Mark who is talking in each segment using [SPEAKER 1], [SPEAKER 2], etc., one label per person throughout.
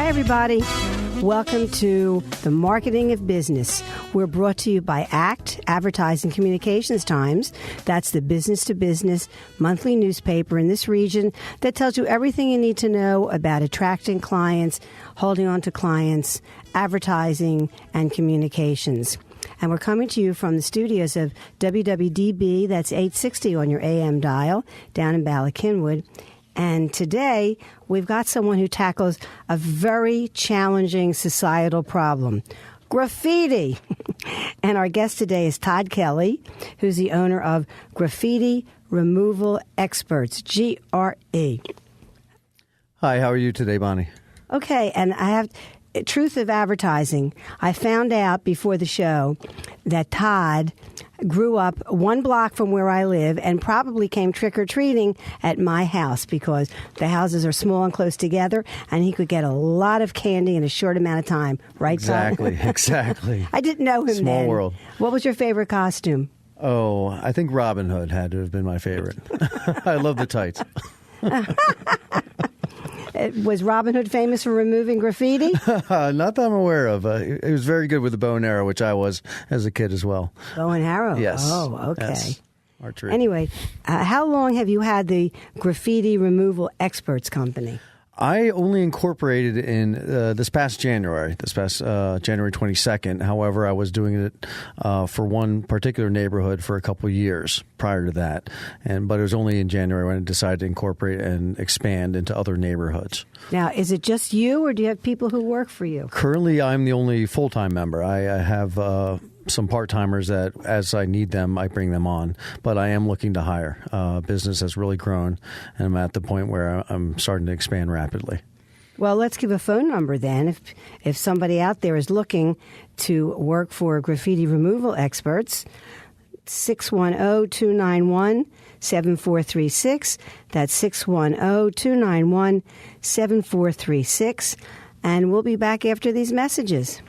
[SPEAKER 1] everybody. Welcome to The Marketing of Business. We're brought to you by ACT, Advertising Communications Times. That's the business-to-business monthly newspaper in this region that tells you everything you need to know about attracting clients, holding on to clients, advertising, and communications. And we're coming to you from the studios of WWDB, that's 860 on your AM dial, down in Bala Cynwyd. And today, we've got someone who tackles a very challenging societal problem, graffiti. And our guest today is Todd Kelly, who's the owner of Graffiti Removal Experts, GRE.
[SPEAKER 2] Hi, how are you today, Bonnie?
[SPEAKER 1] Okay, and I have... Truth of advertising. I found out before the show that Todd grew up one block from where I live and probably came trick-or-treating at my house because the houses are small and close together, and he could get a lot of candy in a short amount of time. Right,
[SPEAKER 2] exactly,
[SPEAKER 1] Todd?
[SPEAKER 2] Exactly.
[SPEAKER 1] I didn't know him then.
[SPEAKER 2] Small world.
[SPEAKER 1] What was your favorite costume?
[SPEAKER 2] Oh, I think Robin Hood had to have been my favorite. I love the tights.
[SPEAKER 1] Was Robin Hood famous for removing graffiti?
[SPEAKER 2] Not that I'm aware of. He was very good with the bow and arrow, which I was as a kid as well.
[SPEAKER 1] Bow and arrow?
[SPEAKER 2] Yes.
[SPEAKER 1] Oh, okay.
[SPEAKER 2] Yes. Archery.
[SPEAKER 1] Anyway, how long have you had the Graffiti Removal Experts company?
[SPEAKER 2] I only incorporated in this past January 22nd. However, I was doing it for one particular neighborhood for a couple of years prior to that. But it was only in January when I decided to incorporate and expand into other neighborhoods. Now,
[SPEAKER 1] is it just you, or do you have people who work for you?
[SPEAKER 2] Currently, I'm the only full-time member. I have some part-timers that, as I need them, I bring them on. But I am looking to hire. Business has really grown, and I'm at the point where I'm starting to expand rapidly.
[SPEAKER 1] Well, let's give a phone number then. If somebody out there is looking to work for Graffiti Removal Experts, 610-291-7436. That's 610-291-7436. And we'll be back after these messages.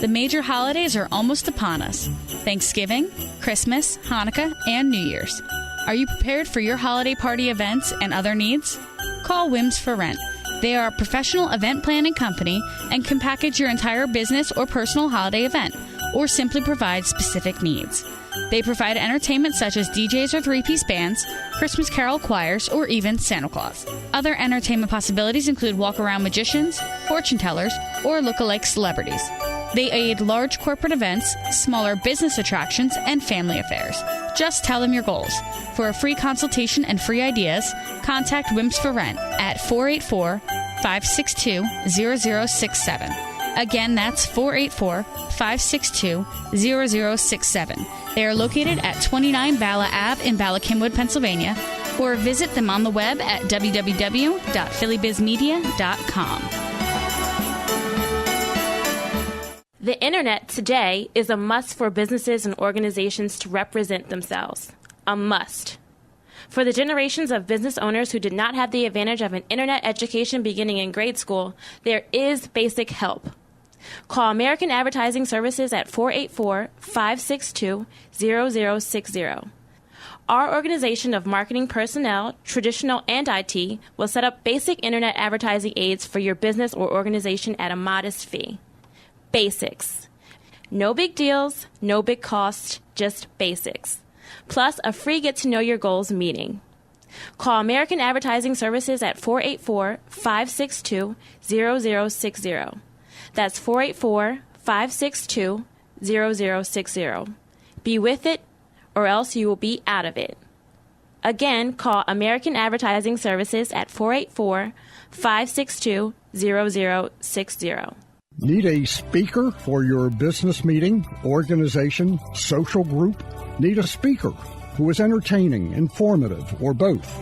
[SPEAKER 3] The major holidays are almost upon us. Thanksgiving, Christmas, Hanukkah, and New Year's. Are you prepared for your holiday party events and other needs? Call Whims for Rent. They are a professional event planning company and can package your entire business or personal holiday event, or simply provide specific needs. They provide entertainment such as DJs or three-piece bands, Christmas carol choirs, or even Santa Claus. Other entertainment possibilities include walk-around magicians, fortune tellers, or look-alike celebrities. They aid large corporate events, smaller business attractions, and family affairs. Just tell them your goals. For a free consultation and free ideas, contact Whims for Rent at 484-562-0067. Again, that's 484-562-0067. They are located at 29 Bala Ave in Bala Cynwyd, Pennsylvania, or visit them on the web at www.phillybizmedia.com.
[SPEAKER 4] The internet today is a must for businesses and organizations to represent themselves. A must. For the generations of business owners who did not have the advantage of an internet education beginning in grade school, there is basic help. Call American Advertising Services at 484-562-0060. Our organization of marketing personnel, traditional and IT, will set up basic internet advertising aids for your business or organization at a modest fee. Basics. No big deals, no big costs, just basics. Plus a free get-to-know-your-goals meeting. Call American Advertising Services at 484-562-0060. That's 484-562-0060. Be with it, or else you will be out of it. Again, call American Advertising Services at 484-562-0060.
[SPEAKER 5] Need a speaker for your business meeting, organization, social group? Need a speaker who is entertaining, informative, or both?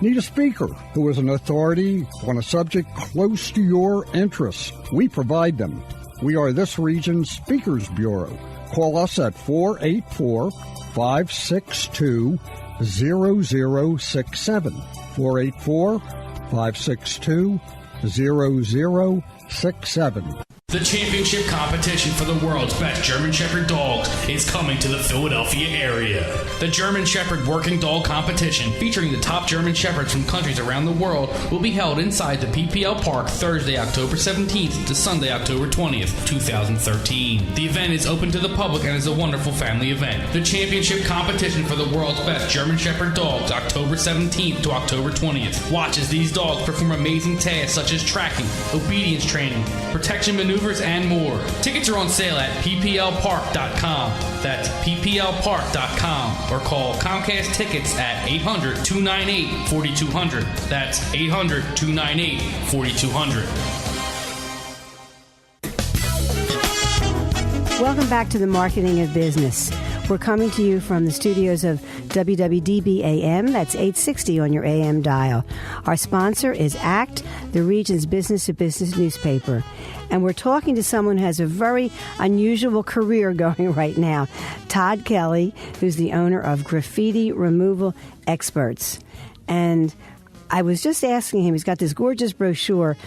[SPEAKER 5] Need a speaker who is an authority on a subject close to your interests? We provide them. We are this region's Speakers Bureau. Call us at 484-562-0067. 484-562-0067.
[SPEAKER 6] The championship competition for the world's best German Shepherd dogs is coming to the Philadelphia area. The German Shepherd Working Dog Competition, featuring the top German Shepherds from countries around the world, will be held inside the PPL Park Thursday, October 17th to Sunday, October 20th, 2013. The event is open to the public and is a wonderful family event. The championship competition for the world's best German Shepherd dogs, October 17th to October 20th. Watch as these dogs perform amazing tasks such as tracking, obedience training, protection maneuvers, and more. Tickets are on sale at pplpark.com. That's pplpark.com. Or call Comcast Tickets at 800-298-4200. That's 800-298-4200.
[SPEAKER 1] Welcome back to the Marketing of Business. We're coming to you from the studios of WWDB AM. That's 860 on your AM dial. Our sponsor is ACT, the region's business-to-business newspaper. And we're talking to someone who has a very unusual career going right now, Todd Kelly, who's the owner of Graffiti Removal Experts. And I was just asking him, he's got this gorgeous brochure.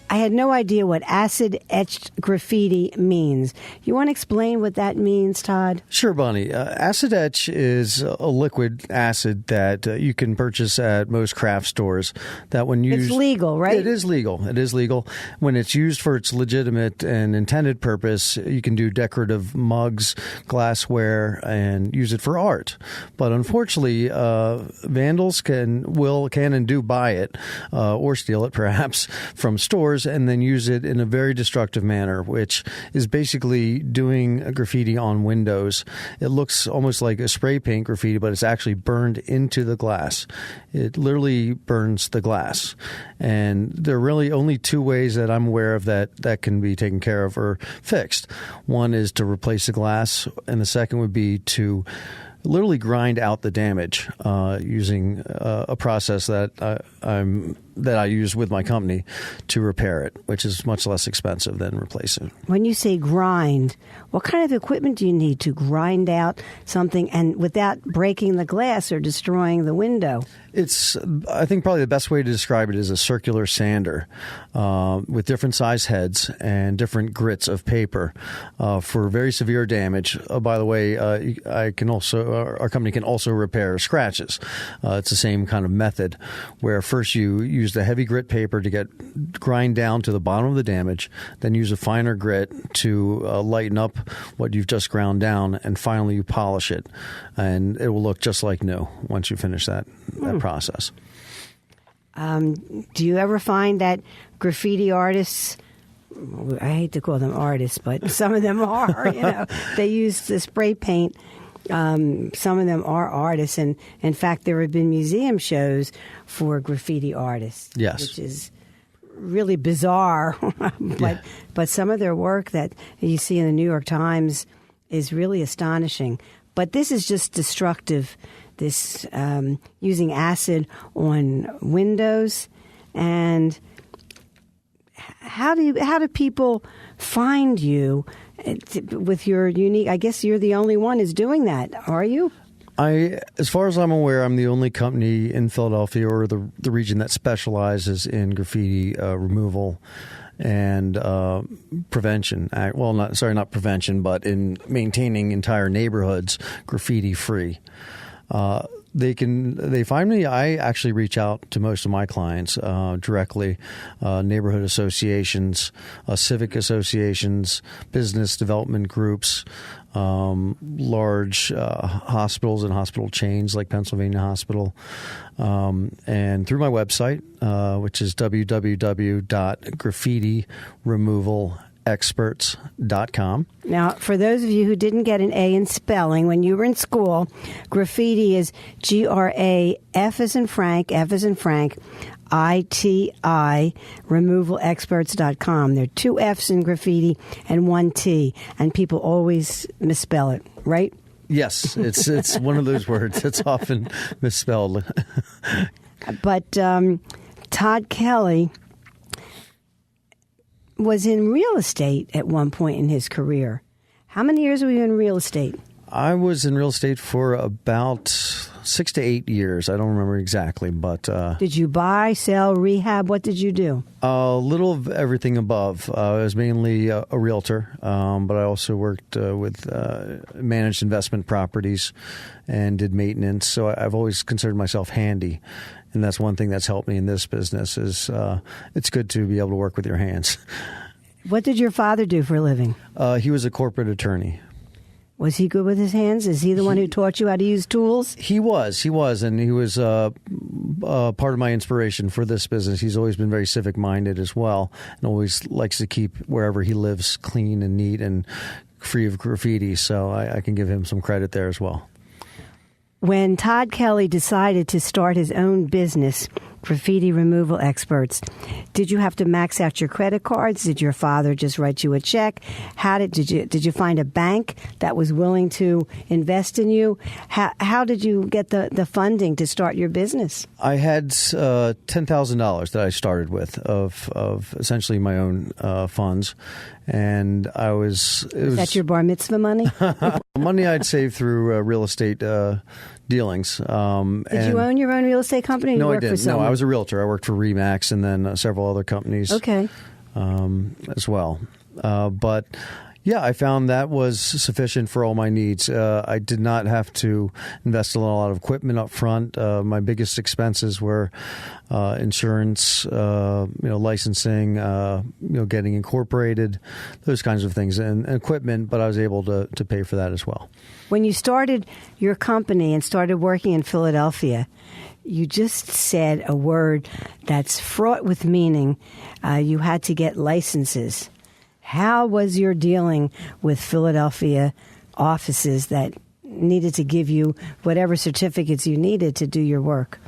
[SPEAKER 1] I had no idea what acid-etched graffiti means. You want to explain what that means, Todd?
[SPEAKER 2] Sure, Bonnie. Acid etch is a liquid acid that you can purchase at most craft stores. That when used,
[SPEAKER 1] it's legal, right?
[SPEAKER 2] It is legal. It is legal. When it's used for its legitimate and intended purpose, you can do decorative mugs, glassware, and use it for art. But unfortunately, vandals can and do buy it or steal it, perhaps, from stores, and then use it in a very destructive manner, which is basically doing a graffiti on windows. It looks almost like a spray paint graffiti, but it's actually burned into the glass. It literally burns the glass. And there are really only two ways that I'm aware of that can be taken care of or fixed. One is to replace the glass, and the second would be to literally grind out the damage using a process that I use with my company to repair it, which is much less expensive than replacing.
[SPEAKER 1] When you say grind, what kind of equipment do you need to grind out something and without breaking the glass or destroying the window?
[SPEAKER 2] I think probably the best way to describe it is a circular sander with different size heads and different grits of paper for very severe damage. By the way, our company can also repair scratches. It's the same kind of method where first you use the heavy grit paper to grind down to the bottom of the damage, then use a finer grit to lighten up what you've just ground down, and finally you polish it, and it will look just like new once you finish that process.
[SPEAKER 1] Do you ever find that graffiti artists, I hate to call them artists, but some of them are, they use the spray paint. Some of them are artists, and in fact, there have been museum shows for graffiti artists,
[SPEAKER 2] yes,
[SPEAKER 1] which is really bizarre. But some of their work that you see in the New York Times is really astonishing. But this is just destructive. This using acid on windows, and how do people find you? With your unique, I guess you're the only one who's doing that, are you?
[SPEAKER 2] As far as I'm aware, I'm the only company in Philadelphia or the region that specializes in graffiti removal and prevention. Well, not prevention, but in maintaining entire neighborhoods graffiti free. They find me. I actually reach out to most of my clients directly, neighborhood associations, civic associations, business development groups, large hospitals and hospital chains like Pennsylvania Hospital, and through my website, which is www.graffitiremovalexperts.com.
[SPEAKER 1] Now, for those of you who didn't get an A in spelling when you were in school, graffiti is GRAF as in Frank, F as in Frank, ITI, removalexperts.com. There are two F's in graffiti and one T, and people always misspell it, right?
[SPEAKER 2] Yes, it's one of those words that's often misspelled.
[SPEAKER 1] But Todd Kelly was in real estate at one point in his career. How many years were you in real estate?
[SPEAKER 2] I was in real estate for about 6 to 8 years. I don't remember exactly, but
[SPEAKER 1] Did you buy, sell, rehab? What did you do?
[SPEAKER 2] a little of everything above. I was mainly a realtor, but I also worked with managed investment properties and did maintenance. So I've always considered myself handy, and that's one thing that's helped me in this business. Is it's good to be able to work with your hands.
[SPEAKER 1] What did your father do for a living?
[SPEAKER 2] He was a corporate attorney.
[SPEAKER 1] Was he good with his hands? Is he the one who taught you how to use tools?
[SPEAKER 2] He was, and he was part of my inspiration for this business. He's always been very civic-minded as well, and always likes to keep wherever he lives clean and neat and free of graffiti, so I can give him some credit there as well.
[SPEAKER 1] When Todd Kelly decided to start his own business, Graffiti Removal Experts, did you have to max out your credit cards? Did your father just write you a check? Did you find a bank that was willing to invest in you? How did you get the funding to start your business?
[SPEAKER 2] I had $10,000 that I started with of essentially my own funds, and I was. Was
[SPEAKER 1] that your bar mitzvah money?
[SPEAKER 2] Money I'd saved through real estate dealings.
[SPEAKER 1] Did you own your own real estate company? Or
[SPEAKER 2] No,
[SPEAKER 1] you
[SPEAKER 2] I
[SPEAKER 1] worked for
[SPEAKER 2] didn't. No,
[SPEAKER 1] someone?
[SPEAKER 2] I was a realtor. I worked for Remax and then several other companies.
[SPEAKER 1] Okay.
[SPEAKER 2] As well. But yeah, I found that was sufficient for all my needs. I did not have to invest in a lot of equipment up front. My biggest expenses were insurance, licensing, getting incorporated, those kinds of things, and equipment. But I was able to pay for that as well.
[SPEAKER 1] When you started your company and started working in Philadelphia, you just said a word that's fraught with meaning. You had to get licenses. How was your dealing with Philadelphia offices that needed to give you whatever certificates you needed to do your work?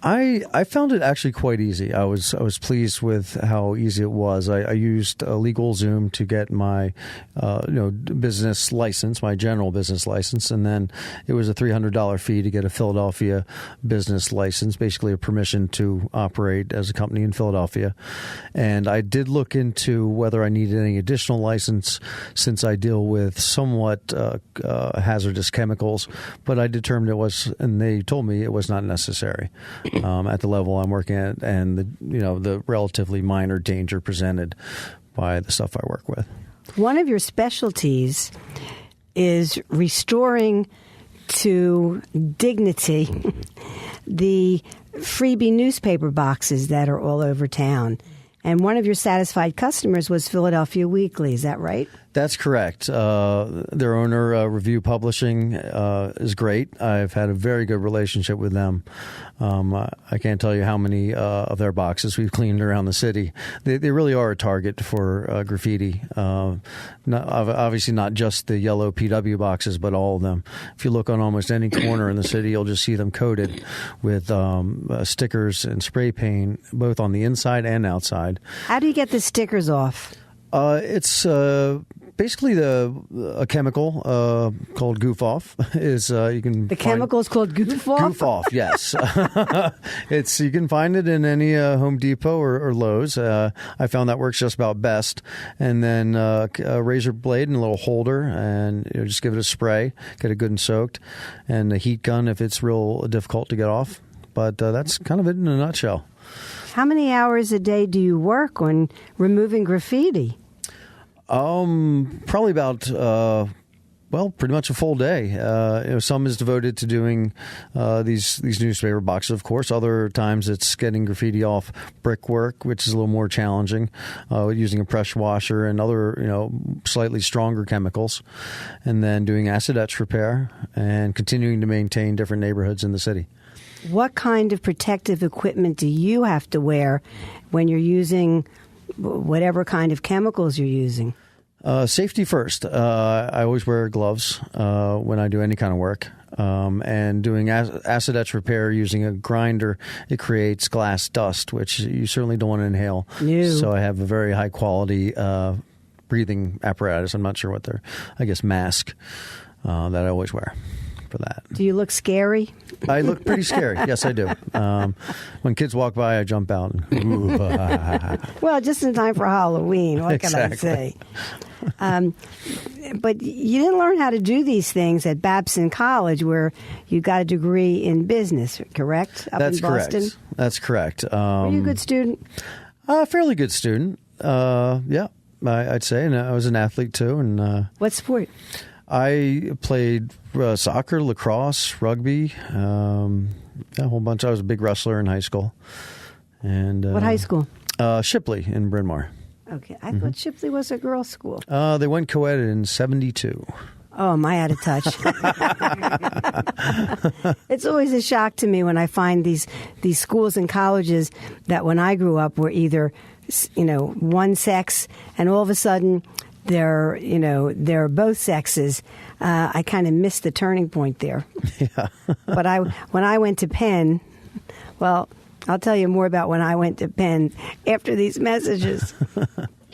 [SPEAKER 2] I found it actually quite easy. I was pleased with how easy it was. I used LegalZoom to get my business license, my general business license, and then it was a $300 fee to get a Philadelphia business license, basically a permission to operate as a company in Philadelphia. And I did look into whether I needed any additional license since I deal with somewhat hazardous chemicals, but I determined it was, and they told me it was not necessary. At the level I'm working at, and the relatively minor danger presented by the stuff I work with.
[SPEAKER 1] One of your specialties is restoring to dignity the freebie newspaper boxes that are all over town. And one of your satisfied customers was Philadelphia Weekly. Is that right?
[SPEAKER 2] That's correct. Their owner, Review Publishing, is great. I've had a very good relationship with them. I can't tell you how many of their boxes we've cleaned around the city. They really are a target for graffiti. Obviously not just the yellow PW boxes, but all of them. If you look on almost any corner in the city, you'll just see them coated with stickers and spray paint, both on the inside and outside.
[SPEAKER 1] How do you get the stickers off?
[SPEAKER 2] It's basically a chemical called Goof Off. The
[SPEAKER 1] chemical is called Goof Off?
[SPEAKER 2] Goof Off, yes. You can find it in any Home Depot or Lowe's. I found that works just about best. And then a razor blade and a little holder, and just give it a spray, get it good and soaked, and a heat gun if it's real difficult to get off. But that's kind of it in a nutshell.
[SPEAKER 1] How many hours a day do you work on removing graffiti?
[SPEAKER 2] Probably about, pretty much a full day. Some is devoted to doing these newspaper boxes, of course. Other times it's getting graffiti off brickwork, which is a little more challenging, using a pressure washer and other, slightly stronger chemicals. And then doing acid etch repair and continuing to maintain different neighborhoods in the city.
[SPEAKER 1] What kind of protective equipment do you have to wear when you're using whatever kind of chemicals you're using?
[SPEAKER 2] Safety first. I always wear gloves when I do any kind of work. And doing acid etch repair using a grinder, it creates glass dust, which you certainly don't want to inhale.
[SPEAKER 1] No.
[SPEAKER 2] So I have a very high quality breathing apparatus. I'm not sure what they're, mask that I always wear. for that.
[SPEAKER 1] Do you look scary?
[SPEAKER 2] I look pretty scary. Yes, I do. When kids walk by, I jump out.
[SPEAKER 1] Well, just in time for Halloween. What can I say? But you didn't learn how to do these things at Babson College, where you got a degree in business, correct?
[SPEAKER 2] That's
[SPEAKER 1] in Boston?
[SPEAKER 2] correct. That's correct.
[SPEAKER 1] Were you a good student?
[SPEAKER 2] Fairly good student. Yeah, I'd say. And I was an athlete, too. And
[SPEAKER 1] what sport?
[SPEAKER 2] I played soccer, lacrosse, rugby, a whole bunch. I was a big wrestler in high school. And
[SPEAKER 1] what high school?
[SPEAKER 2] Shipley in Bryn Mawr.
[SPEAKER 1] Okay. I thought Shipley was a girls' school.
[SPEAKER 2] They went co-ed in 1972.
[SPEAKER 1] Oh, am I out of touch? It's always a shock to me when I find these schools and colleges that when I grew up were either, one sex, and all of a sudden they're both sexes. I kind of missed the turning point there.
[SPEAKER 2] Yeah.
[SPEAKER 1] But when I went to Penn, well, I'll tell you more about when I went to Penn after these messages.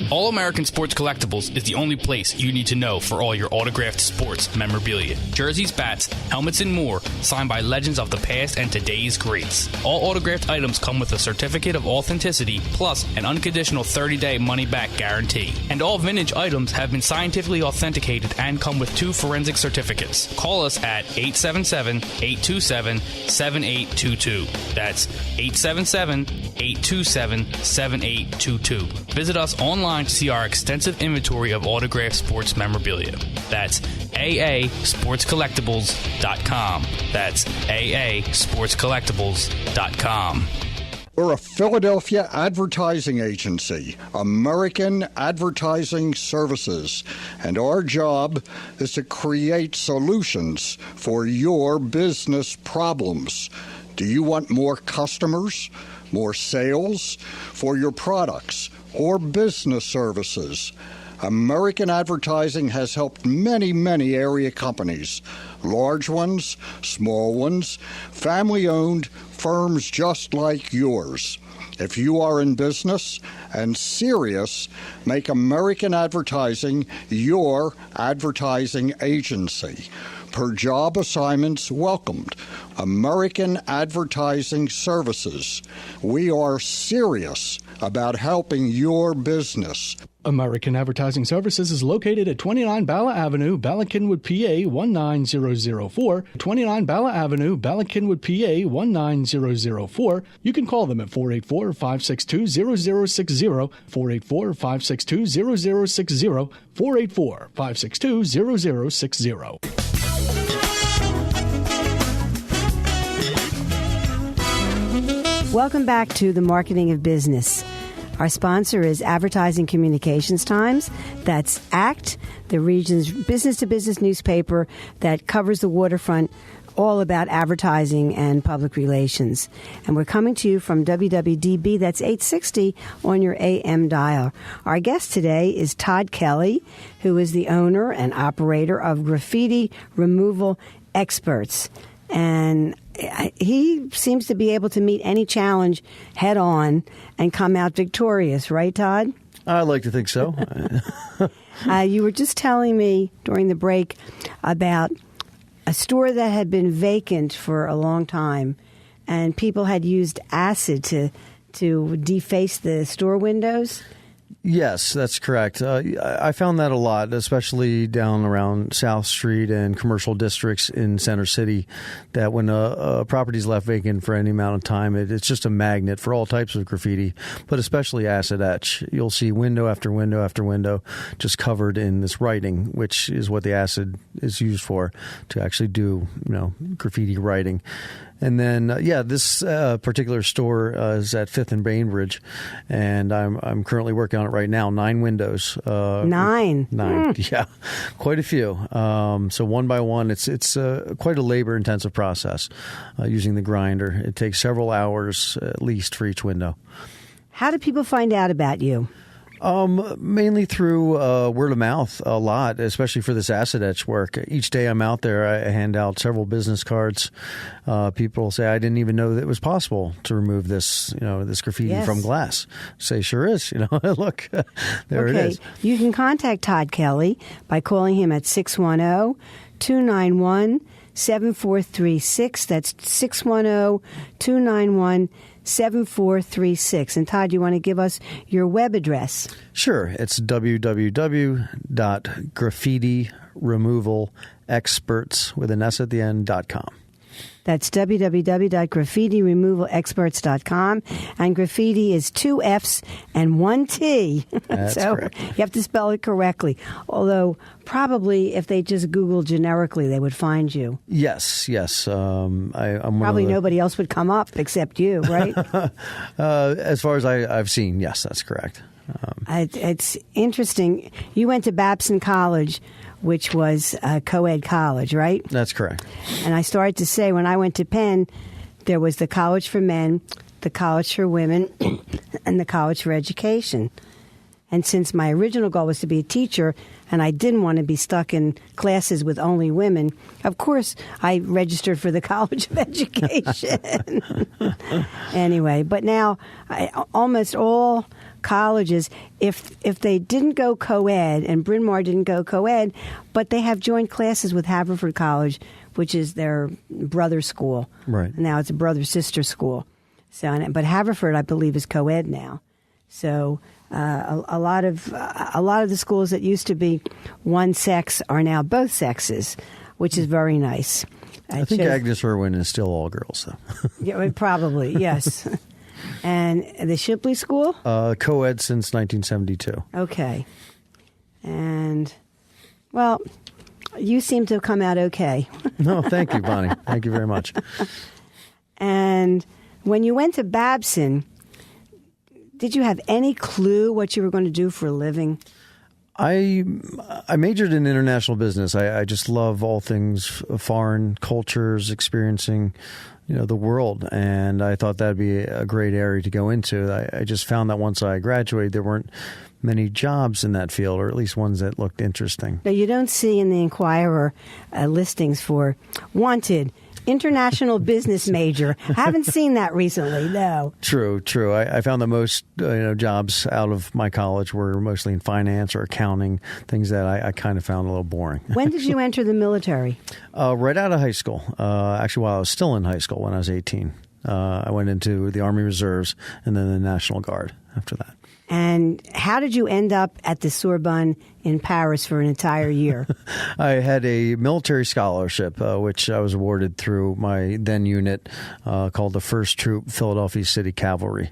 [SPEAKER 6] All American Sports Collectibles is the only place you need to know for all your autographed sports memorabilia. Jerseys, bats, helmets, and more, signed by legends of the past and today's greats. All autographed items come with a certificate of authenticity, plus an unconditional 30-day money-back guarantee. And all vintage items have been scientifically authenticated and come with 2 forensic certificates. Call us at 877-827-7822. That's 877-827-7822. Visit us online to see our extensive inventory of autographed sports memorabilia. That's aasportscollectibles.com. That's aasportscollectibles.com.
[SPEAKER 5] We're a Philadelphia advertising agency, American Advertising Services, and our job is to create solutions for your business problems. Do you want more customers, more sales for your products or business services? American Advertising has helped many, many area companies, large ones, small ones, family-owned firms just like yours. If you are in business and serious, make American Advertising your advertising agency. Per job assignments welcomed. American Advertising Services. We are serious about helping your business.
[SPEAKER 7] American Advertising Services is located at 29 Bala Avenue, Ballackinwood, PA 19004. 29 Bala Avenue, Ballackinwood, PA 19004. You can call them at 484-562-0060, 484-562-0060, 484-562-0060.
[SPEAKER 1] Welcome back to The Marketing of Business. Our sponsor is Advertising Communications Times. That's ACT, the region's business-to-business newspaper that covers the waterfront, all about advertising and public relations. And we're coming to you from WWDB, that's 860 on your AM dial. Our guest today is Todd Kelly, who is the owner and operator of Graffiti Removal Experts. And he seems to be able to meet any challenge head on and come out victorious, right, Todd?
[SPEAKER 2] I like to think so.
[SPEAKER 1] You were just telling me during the break about a store that had been vacant for a long time, and people had used acid to deface the store windows.
[SPEAKER 2] Yes, that's correct. I found that a lot, especially down around South Street and commercial districts in Center City, that when a property's left vacant for any amount of time, it's just a magnet for all types of graffiti, but especially acid etch. You'll see window after window after window just covered in this writing, which is what the acid is used for, to actually do, graffiti writing. And then, this particular store is at 5th and Bainbridge, and I'm currently working on it right now. 9 windows.
[SPEAKER 1] 9?
[SPEAKER 2] Yeah, quite a few. So one by one, it's quite a labor-intensive process using the grinder. It takes several hours at least for each window.
[SPEAKER 1] How do people find out about you?
[SPEAKER 2] Mainly through word of mouth a lot, especially for this acid etch work. Each day I'm out there, I hand out several business cards. People say, I didn't even know that it was possible to remove this, this graffiti from glass. Say, sure is. Look, there it is.
[SPEAKER 1] You can contact Todd Kelly by calling him at 610-291-6955. 610-291-7436. That's 610-291-7436. And Todd, you want to give us your web address?
[SPEAKER 2] Sure. It's www.graffitiremovalexperts with an S at the end.com.
[SPEAKER 1] That's www.graffitiremovalexperts.com. And graffiti is 2 F's and 1 T.
[SPEAKER 2] That's
[SPEAKER 1] so
[SPEAKER 2] correct.
[SPEAKER 1] You have to spell it correctly. Although probably if they just Google generically, they would find you.
[SPEAKER 2] Yes. I'm
[SPEAKER 1] Probably nobody else would come up except you, right?
[SPEAKER 2] As far as I've seen, yes, that's correct.
[SPEAKER 1] It's interesting. You went to Babson College, which was a co-ed college, right?
[SPEAKER 2] That's correct.
[SPEAKER 1] And I started to say when I went to Penn, there was the college for men, the college for women, and the college for education. And since my original goal was to be a teacher, and I didn't want to be stuck in classes with only women, of course, I registered for the College of Education. Anyway, but now almost all colleges, if they didn't go co-ed, and Bryn Mawr didn't go co-ed, but they have joint classes with Haverford College, which is their brother school.
[SPEAKER 2] Right.
[SPEAKER 1] Now it's a brother-sister school. So, but Haverford, I believe, is co-ed now. So a lot of the schools that used to be one sex are now both sexes, which is very nice.
[SPEAKER 2] I think Agnes Irwin is still all girls, though.
[SPEAKER 1] Yeah, probably, yes. And the Shipley School?
[SPEAKER 2] Co-ed since 1972.
[SPEAKER 1] Okay. And, well, you seem to have come out okay.
[SPEAKER 2] No, thank you, Bonnie. Thank you very much.
[SPEAKER 1] And when you went to Babson, did you have any clue what you were going to do for a living?
[SPEAKER 2] I majored in international business. I just love all things foreign cultures, experiencing, the world, and I thought that'd be a great area to go into. I just found that once I graduated, there weren't many jobs in that field, or at least ones that looked interesting.
[SPEAKER 1] Now, you don't see in the Inquirer listings for wanted international business major. Haven't seen that recently, no.
[SPEAKER 2] True. I found that most jobs out of my college were mostly in finance or accounting, things that I kind of found a little boring.
[SPEAKER 1] When did you enter the military?
[SPEAKER 2] Right out of high school. Actually, while I was still in high school, when I was 18. I went into the Army Reserves and then the National Guard after that.
[SPEAKER 1] And how did you end up at the Sorbonne in Paris for an entire year?
[SPEAKER 2] I had a military scholarship, which I was awarded through my then unit called the 1st Troop Philadelphia City Cavalry.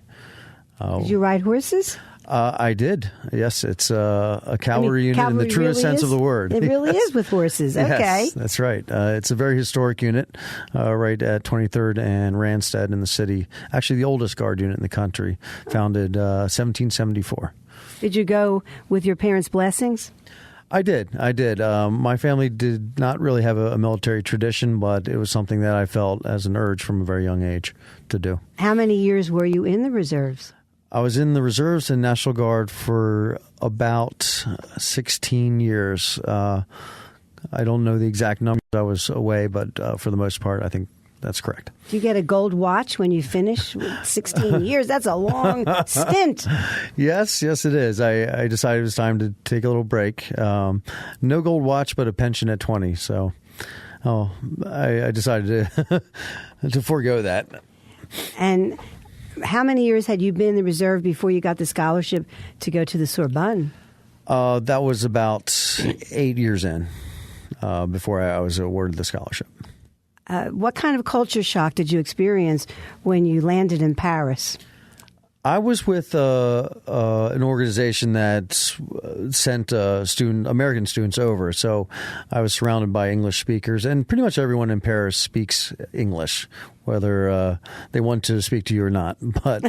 [SPEAKER 1] Did you ride horses?
[SPEAKER 2] I did. Yes, it's a cavalry unit in the truest
[SPEAKER 1] really
[SPEAKER 2] sense of the word.
[SPEAKER 1] It really is with horses. Okay.
[SPEAKER 2] Yes, that's right. It's a very historic unit right at 23rd and Randstad in the city. Actually, the oldest guard unit in the country, founded 1774.
[SPEAKER 1] Did you go with your parents' blessings?
[SPEAKER 2] I did. My family did not really have a military tradition, but it was something that I felt as an urge from a very young age to do. How
[SPEAKER 1] many years were you in the reserves?
[SPEAKER 2] I was in the reserves and National Guard for about 16 years. I don't know the exact numbers. I was away, but for the most part, I think that's correct.
[SPEAKER 1] Do you get a gold watch when you finish 16 years? That's a long stint.
[SPEAKER 2] Yes, it is. I decided it was time to take a little break. No gold watch, but a pension at 20. So I decided to forego that.
[SPEAKER 1] And how many years had you been in the reserve before you got the scholarship to go to the Sorbonne?
[SPEAKER 2] That was about 8 years in before I was awarded the scholarship.
[SPEAKER 1] What kind of culture shock did you experience when you landed in Paris?
[SPEAKER 2] I was with an organization that sent American students over, so I was surrounded by English speakers, and pretty much everyone in Paris speaks English, whether they want to speak to you or not. But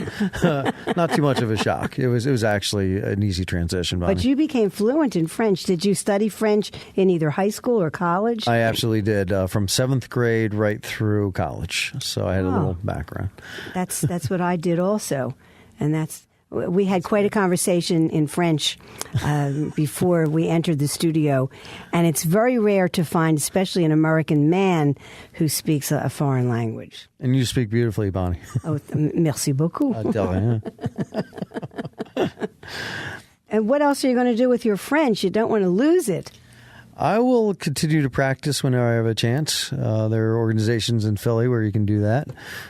[SPEAKER 2] not too much of a shock. It was actually an easy transition. Bonnie.
[SPEAKER 1] But you became fluent in French. Did you study French in either high school or college?
[SPEAKER 2] I absolutely did, from 7th grade right through college. So I had a little background.
[SPEAKER 1] That's what I did also. And we had quite a conversation in French before we entered the studio. And it's very rare to find, especially an American man who speaks a foreign language.
[SPEAKER 2] And you speak beautifully, Bonnie.
[SPEAKER 1] Oh, merci beaucoup. And what else are you going to do with your French? You don't want to lose it.
[SPEAKER 2] I will continue to practice whenever I have a chance. There are organizations in Philly where you can do that.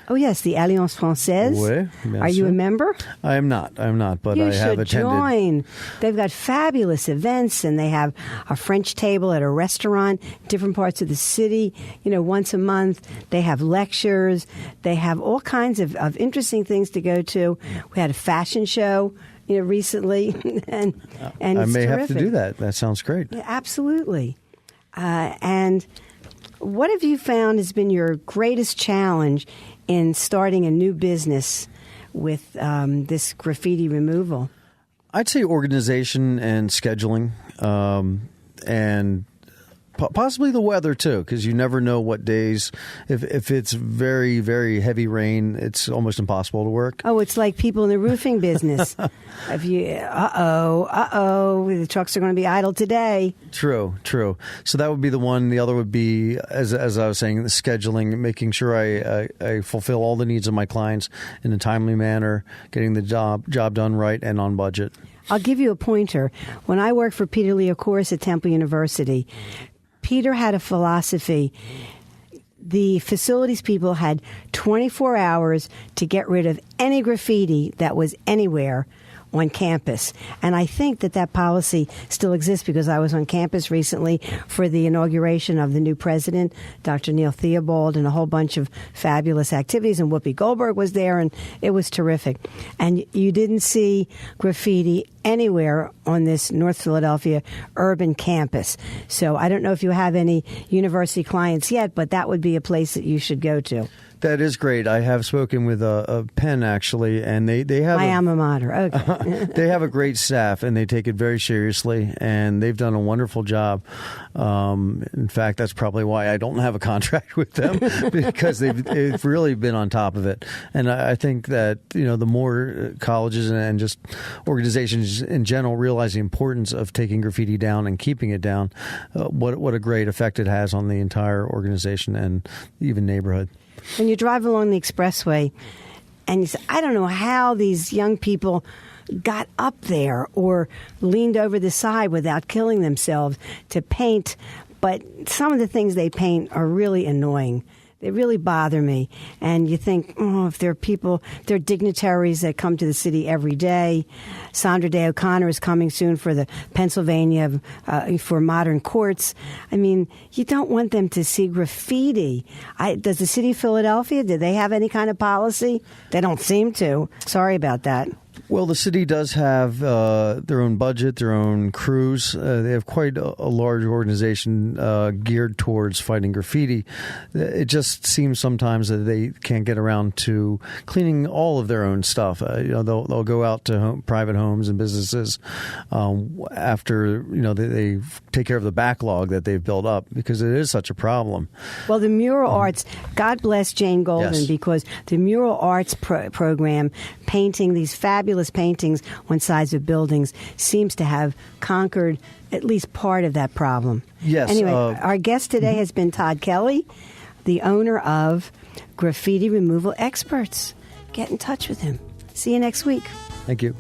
[SPEAKER 1] Oh, yes, the Alliance Française.
[SPEAKER 2] Oui, bien
[SPEAKER 1] Are you
[SPEAKER 2] sûr.
[SPEAKER 1] a member?
[SPEAKER 2] I am not, but
[SPEAKER 1] You
[SPEAKER 2] I have
[SPEAKER 1] should
[SPEAKER 2] attended.
[SPEAKER 1] join. They've got fabulous events, and they have a French table at a restaurant, different parts of the city, once a month. They have lectures. They have all kinds of interesting things to go to. We had a fashion show recently, and
[SPEAKER 2] I
[SPEAKER 1] it's
[SPEAKER 2] may
[SPEAKER 1] terrific.
[SPEAKER 2] have to do that. That sounds great.
[SPEAKER 1] Yeah, absolutely. And what have you found has been your greatest challenge in starting a new business with this graffiti removal?
[SPEAKER 2] I'd say organization and scheduling, and possibly the weather too, because you never know what days. If it's very, very heavy rain, it's almost impossible to work.
[SPEAKER 1] Oh, it's like people in the roofing business. If you, the trucks are going to be idle today.
[SPEAKER 2] True. So that would be the one. The other would be, as I was saying, the scheduling, making sure I fulfill all the needs of my clients in a timely manner, getting the job done right and on budget.
[SPEAKER 1] I'll give you a pointer. When I worked for Peter Leocoris at Temple University, Peter had a philosophy. The facilities people had 24 hours to get rid of any graffiti that was anywhere on campus. And I think that policy still exists because I was on campus recently for the inauguration of the new president, Dr. Neil Theobald, and a whole bunch of fabulous activities. And Whoopi Goldberg was there, and it was terrific. And you didn't see graffiti anywhere on this North Philadelphia urban campus. So I don't know if you have any university clients yet, but that would be a place that you should go to.
[SPEAKER 2] That is great. I have spoken with Penn, actually, and they have
[SPEAKER 1] my alma mater. Okay.
[SPEAKER 2] They have a great staff, and they take it very seriously, and they've done a wonderful job. In fact, that's probably why I don't have a contract with them, because they've really been on top of it. And I think that the more colleges and just organizations in general realize the importance of taking graffiti down and keeping it down, what a great effect it has on the entire organization and even neighborhood.
[SPEAKER 1] When you drive along the expressway and you say, I don't know how these young people got up there or leaned over the side without killing themselves to paint, but some of the things they paint are really annoying. They really bother me. And you think, if there are people, there are dignitaries that come to the city every day. Sandra Day O'Connor is coming soon for the Pennsylvania for modern courts. I mean, you don't want them to see graffiti. Does the city of Philadelphia, do they have any kind of policy? They don't seem to. Sorry about that.
[SPEAKER 2] Well, the city does have their own budget, their own crews. They have quite a large organization geared towards fighting graffiti. It just seems sometimes that they can't get around to cleaning all of their own stuff. They'll go out to private homes and businesses after they take care of the backlog that they've built up, because it is such a problem.
[SPEAKER 1] Well, the mural arts, God bless Jane Golden,
[SPEAKER 2] Yes.
[SPEAKER 1] because the mural arts program, painting these fabulous paintings on sides of buildings, seems to have conquered at least part of that problem.
[SPEAKER 2] Yes.
[SPEAKER 1] Anyway, our guest today has been Todd Kelly, the owner of Graffiti Removal Experts. Get in touch with him. See you next week.
[SPEAKER 2] Thank you.